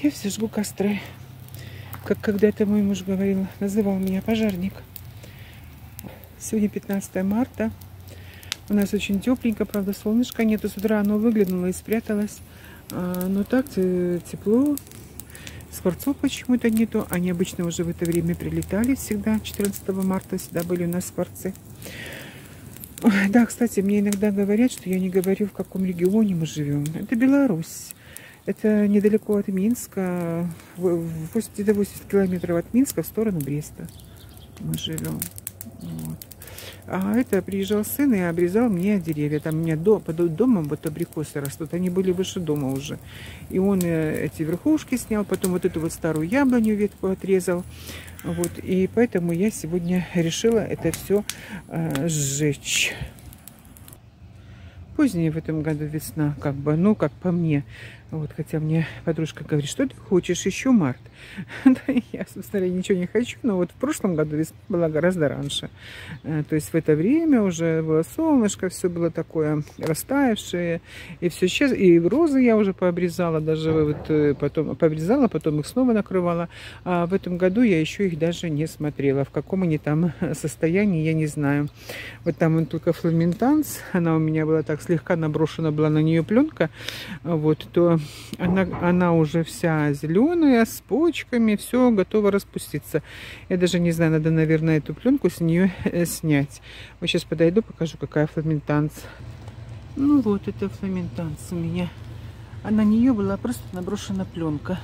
Я все жгу костры. Как когда-то мой муж говорил, называл меня пожарник. Сегодня 15 марта. У нас очень тепленько, правда, солнышка нету. С утра оно выглянуло и спряталось. Но так тепло. Скворцов почему-то нету. Они обычно уже в это время прилетали всегда. 14 марта всегда были у нас скворцы. Да, кстати, мне иногда говорят, что я не говорю, в каком регионе мы живем. Это Беларусь. Это недалеко от Минска, где-то 80 километров от Минска в сторону Бреста мы живем. Вот. А это приезжал сын и обрезал мне деревья. Там у меня под домом вот абрикосы растут, они были выше дома уже. И он эти верхушки снял, потом вот эту вот старую яблоню ветку отрезал. Вот. И поэтому я сегодня решила это все сжечь. Поздняя в этом году весна, как бы, ну, как по мне. Вот, хотя мне подружка говорит, что ты хочешь, еще март. Да, я, собственно, ничего не хочу, но вот в прошлом году весна была гораздо раньше. То есть в это время уже было солнышко, все было такое растаявшее, и все сейчас, и розы я уже пообрезала, даже вот потом пообрезала, потом их снова накрывала. А в этом году я еще их даже не смотрела, в каком они там состоянии, я не знаю. Вот там он только фламентанс, она у меня была так слегка наброшена, была на нее пленка, вот, то она уже вся зеленая, с почками, все готово распуститься. Я даже не знаю, надо, наверное, эту пленку с нее снять. Вот сейчас подойду, покажу, какая фламентанс. Ну вот, это фламентанс у меня. А на нее была просто наброшена пленка.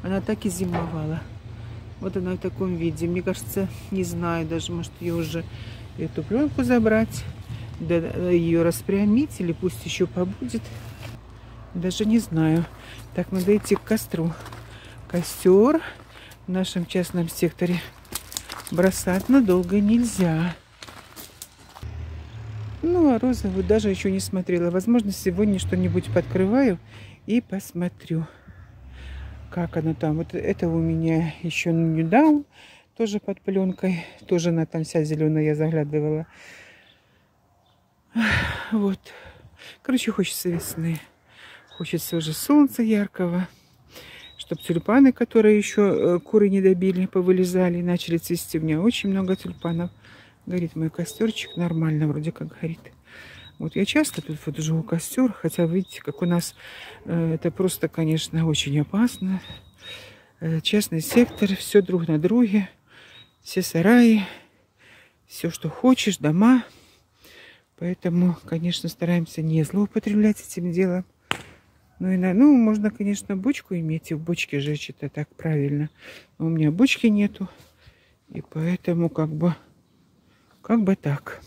Она так и зимовала. Вот она в таком виде. Мне кажется, не знаю, даже, может, ее уже эту пленку забрать, да, ее распрямить, или пусть еще побудет. Даже не знаю. Так, надо идти к костру. Костер в нашем частном секторе бросать надолго нельзя. Ну, а розовую даже еще не смотрела. Возможно, сегодня что-нибудь подкрываю и посмотрю, как она там. Вот это у меня еще New Dawn, тоже под пленкой. Тоже она там вся зеленая, я заглядывала. Вот. Короче, хочется весны. Хочется уже солнца яркого, чтобы тюльпаны, которые еще куры не добили, повылезали и начали цвести. У меня очень много тюльпанов. Горит мой костерчик, нормально вроде как горит. Вот я часто тут вот живу костер, хотя видите, как у нас это просто, конечно, очень опасно. Частный сектор, все друг на друге, все сараи, все, что хочешь, дома. Поэтому, конечно, стараемся не злоупотреблять этим делом. Ну, можно, конечно, бочку иметь, и в бочке жечь, это так правильно. Но у меня бочки нету, и поэтому как бы так.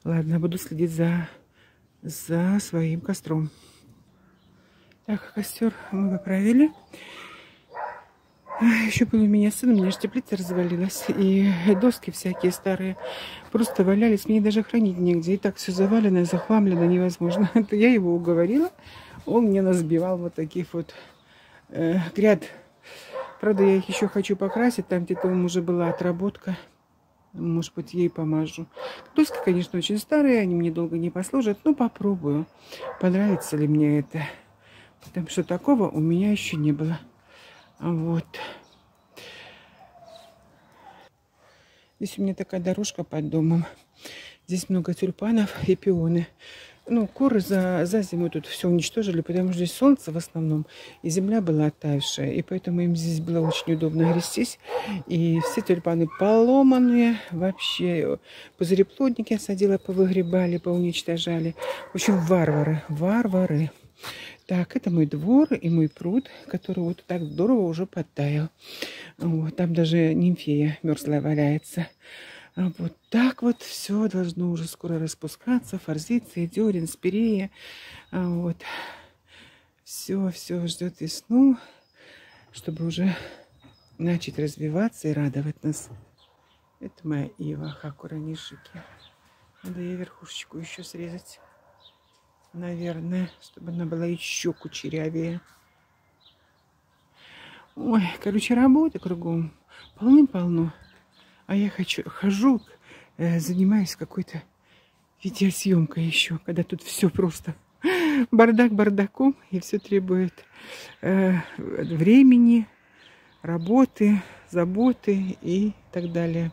Ладно, буду следить за своим костром. Так, костер мы поправили. Еще был у меня сын, у меня же теплица развалилась, и доски всякие старые просто валялись, мне даже хранить негде. И так все завалено, захламлено, невозможно. Это я его уговорила. Он мне насбивал вот таких вот гряд. Правда, я их еще хочу покрасить. Там где-то уже была отработка. Может быть, ей помажу. Доски, конечно, очень старые. Они мне долго не послужат. Но попробую. Понравится ли мне это. Потому что такого у меня еще не было. Вот. Здесь у меня такая дорожка под домом. Здесь много тюльпанов и пионы. Ну, куры за зиму тут все уничтожили, потому что здесь солнце в основном, и земля была оттаившая, и поэтому им здесь было очень удобно грестись. И все тюльпаны поломанные, вообще пузыреплодники я садила, повыгребали, поуничтожали. В общем, варвары. Так, это мой двор и мой пруд, который вот так здорово уже подтаял. Вот, там даже нимфея мерзлая валяется. Вот так вот все должно уже скоро распускаться. Форзиция, дерен, спирея. Вот. Все ждет весну, чтобы уже начать развиваться и радовать нас. Это моя ива хакуранишики. Надо ей верхушечку еще срезать. Наверное, чтобы она была еще кучерявее. Ой, короче, работы кругом полным-полно. А я хожу, занимаюсь какой-то видеосъемкой еще, когда тут все просто Бардак бардаком, и все требует времени, работы, заботы и так далее.